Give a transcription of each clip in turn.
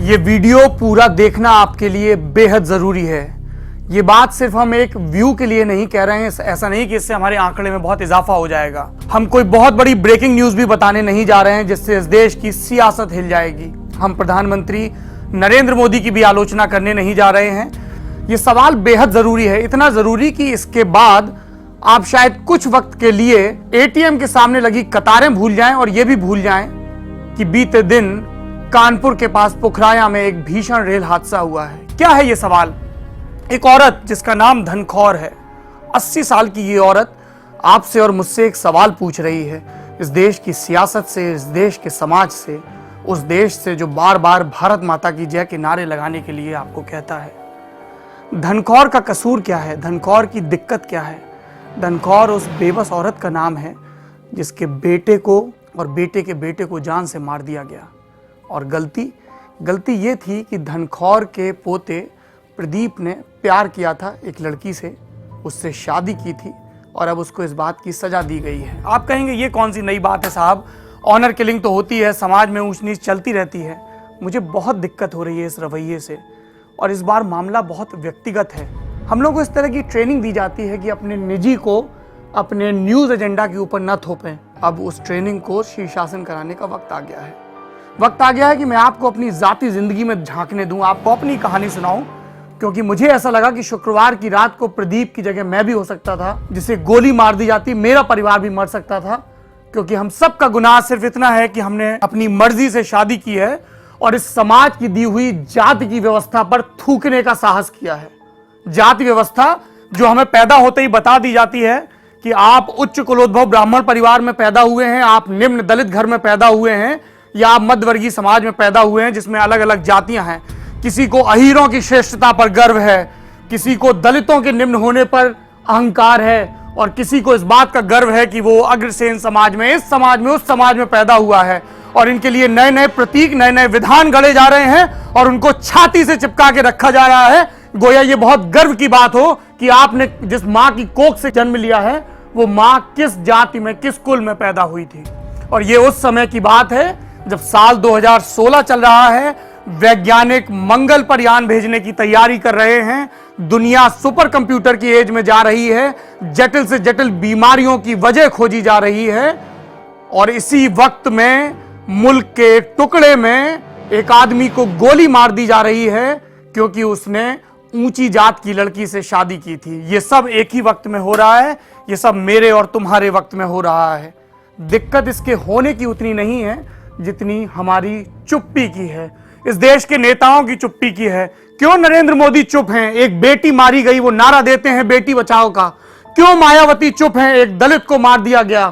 ये वीडियो पूरा देखना आपके लिए बेहद जरूरी है। ये बात सिर्फ हम एक व्यू के लिए नहीं कह रहे हैं, ऐसा नहीं कि इससे हमारे आंकड़े में बहुत इजाफा हो जाएगा। हम कोई बहुत बड़ी ब्रेकिंग न्यूज भी बताने नहीं जा रहे हैं जिससे इस देश की सियासत हिल जाएगी। हम प्रधानमंत्री नरेंद्र मोदी की भी आलोचना करने नहीं जा रहे हैं। ये सवाल बेहद जरूरी है, इतना जरूरी कि इसके बाद आप शायद कुछ वक्त के लिए एटीएम के सामने लगी कतारें भूल जाएं और यह भी भूल जाएं कि बीते दिन कानपुर के पास पुखराया में एक भीषण रेल हादसा हुआ है। क्या है ये सवाल? एक औरत जिसका नाम धनखौर है, 80 साल की ये औरत आपसे और मुझसे एक सवाल पूछ रही है, इस देश की सियासत से, इस देश के समाज से, उस देश से जो बार बार भारत माता की जय के नारे लगाने के लिए आपको कहता है। धनखौर का कसूर क्या है? धनखौर की दिक्कत क्या है? धनखौर उस बेबस औरत का नाम है जिसके बेटे को और बेटे के बेटे को जान से मार दिया गया। और गलती ये थी कि धनखौर के पोते प्रदीप ने प्यार किया था एक लड़की से, उससे शादी की थी और अब उसको इस बात की सजा दी गई है। आप कहेंगे ये कौन सी नई बात है साहब, ऑनर किलिंग तो होती है, समाज में ऊंच नीच चलती रहती है। मुझे बहुत दिक्कत हो रही है इस रवैये से, और इस बार मामला बहुत व्यक्तिगत है। हम लोग को इस तरह की ट्रेनिंग दी जाती है कि अपने निजी को अपने न्यूज़ एजेंडा के ऊपर न थोपें। अब उस ट्रेनिंग को शीर्षासन कराने का वक्त आ गया है। वक्त आ गया है कि मैं आपको अपनी जाती जिंदगी में झांकने दूं, आपको अपनी कहानी सुनाऊं, क्योंकि मुझे ऐसा लगा कि शुक्रवार की रात को प्रदीप की जगह मैं भी हो सकता था, जिसे गोली मार दी जाती, मेरा परिवार भी मर सकता था, क्योंकि हम सब का गुनाह सिर्फ इतना है कि हमने अपनी मर्जी से शादी की है और इस समाज की दी हुई जाति की व्यवस्था पर थूकने का साहस किया है। जाति व्यवस्था जो हमें पैदा होते ही बता दी जाती है कि आप उच्च कुलोद्भव ब्राह्मण परिवार में पैदा हुए हैं, आप निम्न दलित घर में पैदा हुए हैं, या आप मध्यवर्गीय समाज में पैदा हुए हैं जिसमें अलग अलग जातियां हैं। किसी को अहीरों की श्रेष्ठता पर गर्व है, किसी को दलितों के निम्न होने पर अहंकार है, और किसी को इस बात का गर्व है कि वो अग्रसेन समाज में, इस समाज में, उस समाज में पैदा हुआ है। और इनके लिए नए नए प्रतीक, नए नए विधान गढ़े जा रहे हैं और उनको छाती से चिपका के रखा जा रहा है, गोया ये बहुत गर्व की बात हो कि आपने जिस मां की कोख से जन्म लिया है वो मां किस जाति में, किस कुल में पैदा हुई थी। और ये उस समय की बात है जब साल 2016 चल रहा है, वैज्ञानिक मंगल पर यान भेजने की तैयारी कर रहे हैं, दुनिया सुपर कंप्यूटर की एज में जा रही है, जटिल से जटिल बीमारियों की वजह खोजी जा रही है, और इसी वक्त में मुल्क के टुकड़े में एक आदमी को गोली मार दी जा रही है क्योंकि उसने ऊंची जात की लड़की से शादी की थी। ये सब एक ही वक्त में हो रहा है, ये सब मेरे और तुम्हारे वक्त में हो रहा है। दिक्कत इसके होने की उतनी नहीं है जितनी हमारी चुप्पी की है, इस देश के नेताओं की चुप्पी की है। क्यों नरेंद्र मोदी चुप हैं? एक बेटी मारी गई, वो नारा देते हैं बेटी बचाओ का। क्यों मायावती चुप हैं? एक दलित को मार दिया गया।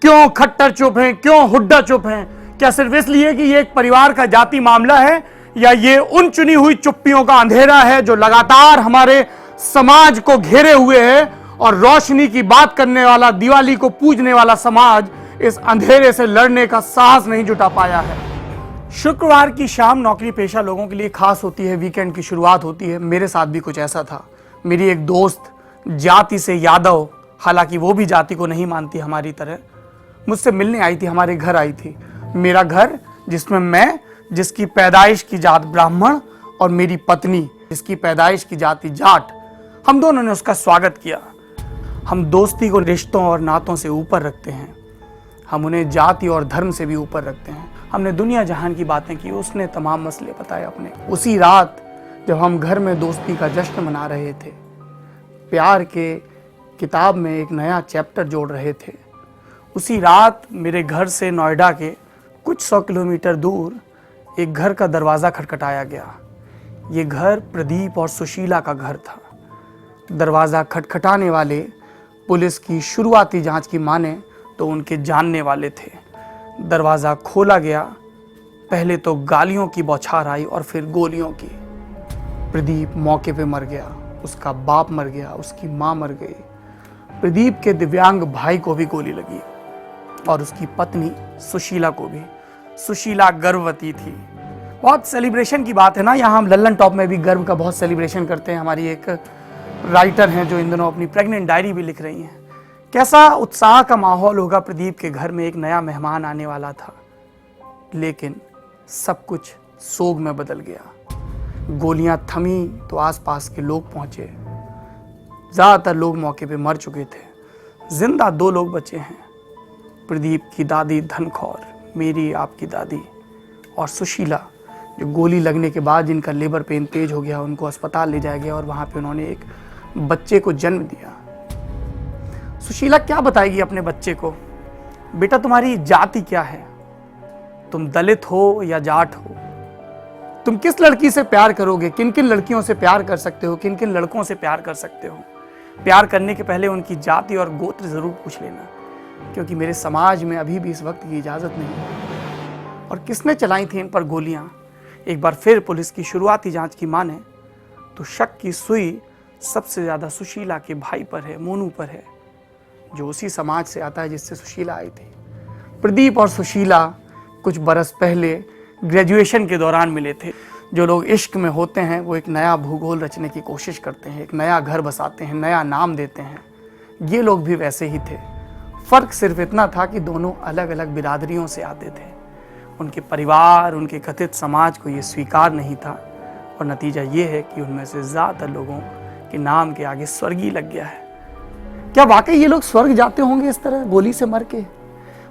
क्यों खट्टर चुप हैं? क्यों हुड्डा चुप हैं? क्या सिर्फ इसलिए कि ये एक परिवार का जाति मामला है, या ये उन चुनी हुई चुप्पियों का अंधेरा है जो लगातार हमारे समाज को घेरे हुए है, और रोशनी की बात करने वाला, दिवाली को पूजने वाला समाज इस अंधेरे से लड़ने का साहस नहीं जुटा पाया है। शुक्रवार की शाम नौकरी पेशा लोगों के लिए खास होती है, वीकेंड की शुरुआत होती है। मेरे साथ भी कुछ ऐसा था। मेरी एक दोस्त जाति से यादव, हालांकि वो भी जाति को नहीं मानती हमारी तरह, मुझसे मिलने आई थी, हमारे घर आई थी। मेरा घर जिसमें मैं, जिसकी पैदाइश की जात ब्राह्मण, और मेरी पत्नी जिसकी पैदाइश की जाति जाट, हम दोनों ने उसका स्वागत किया। हम दोस्ती को रिश्तों और नातों से ऊपर रखते हैं, हम उन्हें जाति और धर्म से भी ऊपर रखते हैं। हमने दुनिया जहान की बातें की, उसने तमाम मसले बताए अपने। उसी रात जब हम घर में दोस्ती का जश्न मना रहे थे, प्यार के किताब में एक नया चैप्टर जोड़ रहे थे, उसी रात मेरे घर से नोएडा के कुछ 100 किलोमीटर दूर एक घर का दरवाज़ा खटखटाया गया। ये घर प्रदीप और सुशीला का घर था। दरवाज़ा खटखटाने वाले पुलिस की शुरुआती जांच की माने तो उनके जानने वाले थे। दरवाज़ा खोला गया, पहले तो गालियों की बौछार आई और फिर गोलियों की। प्रदीप मौके पे मर गया, उसका बाप मर गया, उसकी माँ मर गई। प्रदीप के दिव्यांग भाई को भी गोली लगी और उसकी पत्नी सुशीला को भी। सुशीला गर्भवती थी। बहुत सेलिब्रेशन की बात है ना, यहाँ हम लल्लन टॉप में भी गर्व का बहुत सेलिब्रेशन करते हैं। हमारी एक राइटर हैं जो इन दिनों अपनी प्रेग्नेंट डायरी भी लिख रही हैं। कैसा उत्साह का माहौल होगा प्रदीप के घर में, एक नया मेहमान आने वाला था। लेकिन सब कुछ सोग में बदल गया। गोलियां थमी तो आसपास के लोग पहुंचे। ज़्यादातर लोग मौके पे मर चुके थे। जिंदा 2 लोग बचे हैं, प्रदीप की दादी धनखौर, मेरी आपकी दादी, और सुशीला, जो गोली लगने के बाद जिनका लेबर पेन तेज हो गया, उनको अस्पताल ले जाया गया और वहाँ पे उन्होंने एक बच्चे को जन्म दिया। सुशीला क्या बताएगी अपने बच्चे को, बेटा तुम्हारी जाति क्या है, तुम दलित हो या जाट हो, तुम किस लड़की से प्यार करोगे, किन किन लड़कियों से प्यार कर सकते हो, किन किन लड़कों से प्यार कर सकते हो। प्यार करने के पहले उनकी जाति और गोत्र जरूर पूछ लेना, क्योंकि मेरे समाज में अभी भी इस वक्त की इजाजत नहीं है। और किसने चलाई थी इन पर गोलियां? एक बार फिर पुलिस की शुरुआती जांच की माने तो शक की सुई सबसे ज्यादा सुशीला के भाई पर है, मोनू पर है, जो उसी समाज से आता है जिससे सुशीला आई थी। प्रदीप और सुशीला कुछ बरस पहले ग्रेजुएशन के दौरान मिले थे। जो लोग इश्क में होते हैं वो एक नया भूगोल रचने की कोशिश करते हैं, एक नया घर बसाते हैं, नया नाम देते हैं। ये लोग भी वैसे ही थे। फ़र्क सिर्फ इतना था कि दोनों अलग अलग बिरादरियों से आते थे। उनके परिवार, उनके कथित समाज को ये स्वीकार नहीं था, और नतीजा ये है कि उनमें से ज़्यादातर लोगों के नाम के आगे स्वर्गीय लग गया है। क्या वाकई ये लोग स्वर्ग जाते होंगे इस तरह गोली से मर के?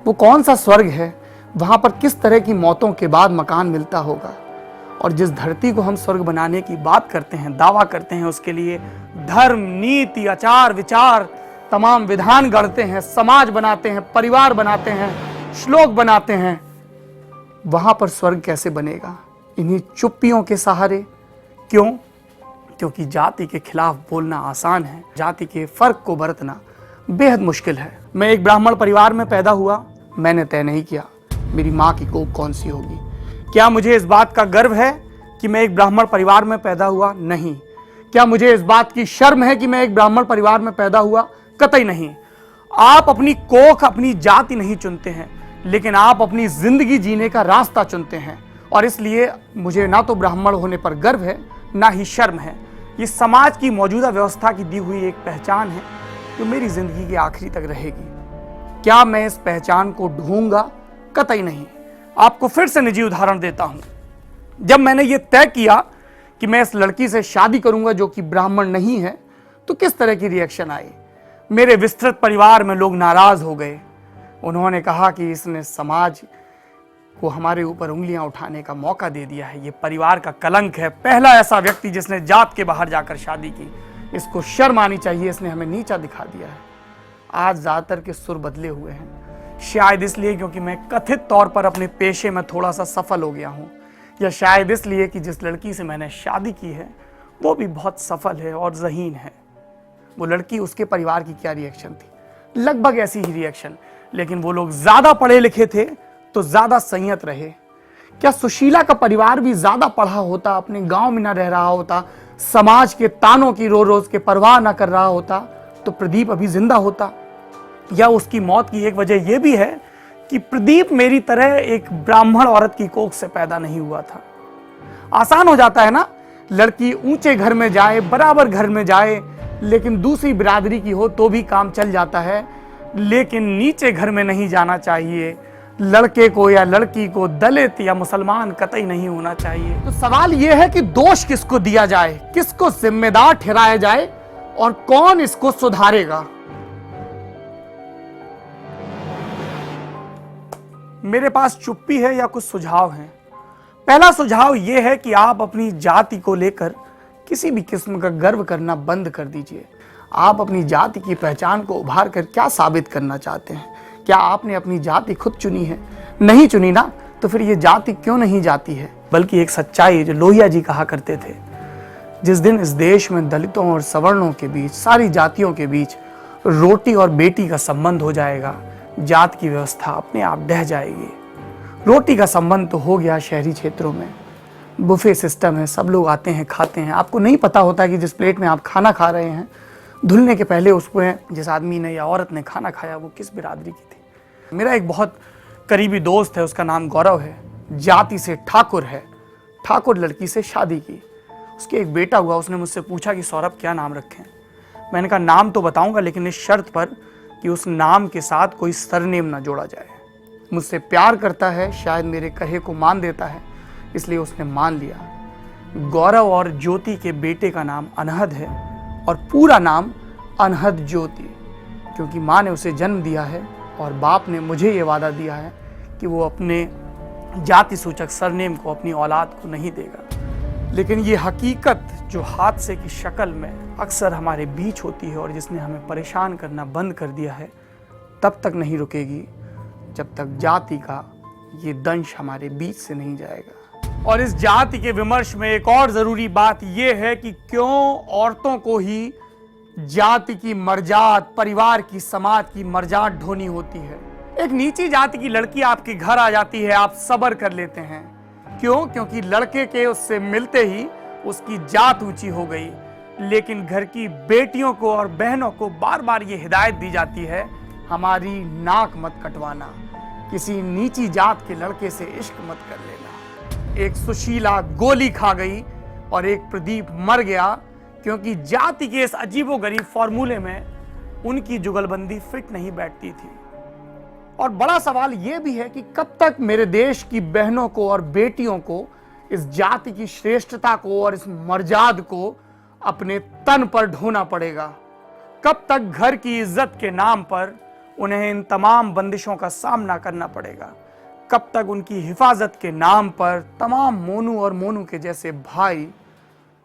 वो कौन सा स्वर्ग है? वहाँ पर किस तरह की मौतों के बाद मकान मिलता होगा? और जिस धरती को हम स्वर्ग बनाने की बात करते हैं, दावा करते हैं, उसके लिए धर्म, नीति, आचार, विचार, तमाम विधान गढ़ते हैं, समाज बनाते हैं, परिवार बनाते हैं, श्लोक बनाते हैं, वहां पर स्वर्ग कैसे बनेगा? इन्हीं चुप्पियों के सहारे। क्यों? क्योंकि जाति के खिलाफ बोलना आसान है, जाति के फर्क को बरतना बेहद मुश्किल है। मैं एक ब्राह्मण परिवार में पैदा हुआ। मैंने तय नहीं किया मेरी माँ की कोख कौन सी होगी। क्या मुझे इस बात का गर्व है कि मैं एक ब्राह्मण परिवार में पैदा हुआ? नहीं। क्या मुझे इस बात की शर्म है कि मैं एक ब्राह्मण परिवार में पैदा हुआ? कतई नहीं। आप अपनी कोख, अपनी जाति नहीं चुनते हैं, लेकिन आप अपनी जिंदगी जीने का रास्ता चुनते हैं। और इसलिए मुझे ना तो ब्राह्मण होने पर गर्व है, ना ही शर्म है। ये समाज की मौजूदा व्यवस्था की दी हुई एक पहचान है जो मेरी जिंदगी के आखिरी तक रहेगी। क्या मैं इस पहचान को ढूंढूंगा? कतई नहीं। आपको फिर से निजी उदाहरण देता हूं। जब मैंने ये तय किया कि मैं इस लड़की से शादी करूंगा जो कि ब्राह्मण नहीं है, तो किस तरह की रिएक्शन आई? मेरे विस्तृत परिवार में लोग नाराज हो गए। उन्होंने कहा कि इसने समाज को हमारे ऊपर उंगलियां उठाने का मौका दे दिया है, ये परिवार का कलंक है, पहला ऐसा व्यक्ति जिसने जात के बाहर जाकर शादी की, इसको शर्म आनी चाहिए, इसने हमें नीचा दिखा दिया है। आज ज्यादातर के सुर बदले हुए हैं, शायद इसलिए क्योंकि मैं कथित तौर पर अपने पेशे में थोड़ा सा सफल हो गया हूं, या शायद इसलिए कि जिस लड़की से मैंने शादी की है वो भी बहुत सफल है और ज़हीन है। वो लड़की, उसके परिवार की क्या रिएक्शन थी? लगभग ऐसी ही रिएक्शन। लेकिन वो लोग ज्यादा पढ़े लिखे थे तो ज्यादा संयत रहे। क्या सुशीला का परिवार भी ज्यादा पढ़ा होता, अपने गांव में ना रह रहा होता, समाज के तानों की रोज के परवाह ना कर रहा होता, तो प्रदीप अभी जिंदा होता? या उसकी मौत की एक वजह यह भी है कि प्रदीप मेरी तरह एक ब्राह्मण औरत की कोख से पैदा नहीं हुआ था। आसान हो जाता है ना, लड़की ऊंचे घर में जाए, बराबर घर में जाए, लेकिन दूसरी बिरादरी की हो तो भी काम चल जाता है, लेकिन नीचे घर में नहीं जाना चाहिए। लड़के को या लड़की को दलित या मुसलमान कतई नहीं होना चाहिए। तो सवाल यह है कि दोष किसको दिया जाए, किसको जिम्मेदार ठहराया जाए, और कौन इसको सुधारेगा? मेरे पास चुप्पी है या कुछ सुझाव हैं। पहला सुझाव यह है कि आप अपनी जाति को लेकर किसी भी किस्म का गर्व करना बंद कर दीजिए। आप अपनी जाति की पहचान को उभार कर क्या साबित करना चाहते हैं? क्या आपने अपनी जाति खुद चुनी है? नहीं चुनी ना, तो फिर ये जाति क्यों नहीं जाती है? बल्कि एक सच्चाई जो लोहिया जी कहा करते थे, जिस दिन इस देश में दलितों और सवर्णों के बीच, सारी जातियों के बीच रोटी और बेटी का संबंध हो जाएगा, जात की व्यवस्था अपने आप ढह जाएगी। रोटी का संबंध तो हो गया शहरी क्षेत्रों में, बुफे सिस्टम है, सब लोग आते हैं, खाते हैं। आपको नहीं पता होता कि जिस प्लेट में आप खाना खा रहे हैं, धुलने के पहले उसमें जिस आदमी ने या औरत ने खाना खाया वो किस बिरादरी की थी। मेरा एक बहुत करीबी दोस्त है, उसका नाम गौरव है, जाति से ठाकुर है, ठाकुर लड़की से शादी की, उसके एक बेटा हुआ। उसने मुझसे पूछा कि सौरभ क्या नाम रखें? मैंने कहा नाम तो बताऊंगा, लेकिन इस शर्त पर कि उस नाम के साथ कोई सरनेम ना जोड़ा जाए। मुझसे प्यार करता है, शायद मेरे कहे को मान देता है, इसलिए उसने मान लिया गौरव और ज्योति के बेटे का नाम अनहद है और पूरा नाम अनहद ज्योति, क्योंकि माँ ने उसे जन्म दिया है और बाप ने मुझे ये वादा दिया है कि वो अपने जाति सूचक सरनेम को अपनी औलाद को नहीं देगा। लेकिन ये हकीकत जो हादसे की शक्ल में अक्सर हमारे बीच होती है और जिसने हमें परेशान करना बंद कर दिया है, तब तक नहीं रुकेगी जब तक जाति का ये दंश हमारे बीच से नहीं जाएगा। और इस जाति के विमर्श में एक और जरूरी बात यह है कि क्यों औरतों को ही जाति की मर्जात, परिवार की, समाज की मर्जात ढोनी होती है। एक नीची जाति की लड़की आपके घर आ जाती है, आप सब्र कर लेते हैं। क्यों? क्योंकि लड़के के उससे मिलते ही उसकी जात ऊंची हो गई। लेकिन घर की बेटियों को और बहनों को बार बार ये हिदायत दी जाती है, हमारी नाक मत कटवाना, किसी नीची जात के लड़के से इश्क मत कर लेना। एक सुशीला गोली खा गई और एक प्रदीप मर गया, क्योंकि जाति के इस अजीबोगरीब फॉर्मूले में उनकी जुगलबंदी फिट नहीं बैठती थी। और बड़ा सवाल यह भी है कि कब तक मेरे देश की बहनों को और बेटियों को इस जाति की श्रेष्ठता को और इस मर्जाद को अपने तन पर ढोना पड़ेगा? कब तक घर की इज्जत के नाम पर उन्हें इन तमाम बंदिशों का सामना करना पड़ेगा? कब तक उनकी हिफाजत के नाम पर तमाम मोनू और मोनू के जैसे भाई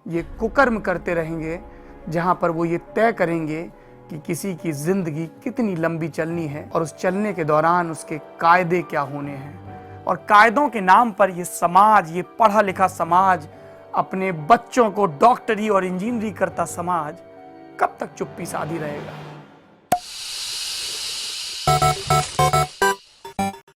ये कुकर्म करते रहेंगे, जहां पर वो ये तय करेंगे कि किसी की जिंदगी कितनी लंबी चलनी है और उस चलने के दौरान उसके कायदे क्या होने हैं। और कायदों के नाम पर ये समाज, ये पढ़ा लिखा समाज, अपने बच्चों को डॉक्टरी और इंजीनियरिंग करता समाज कब तक चुप्पी साधी रहेगा?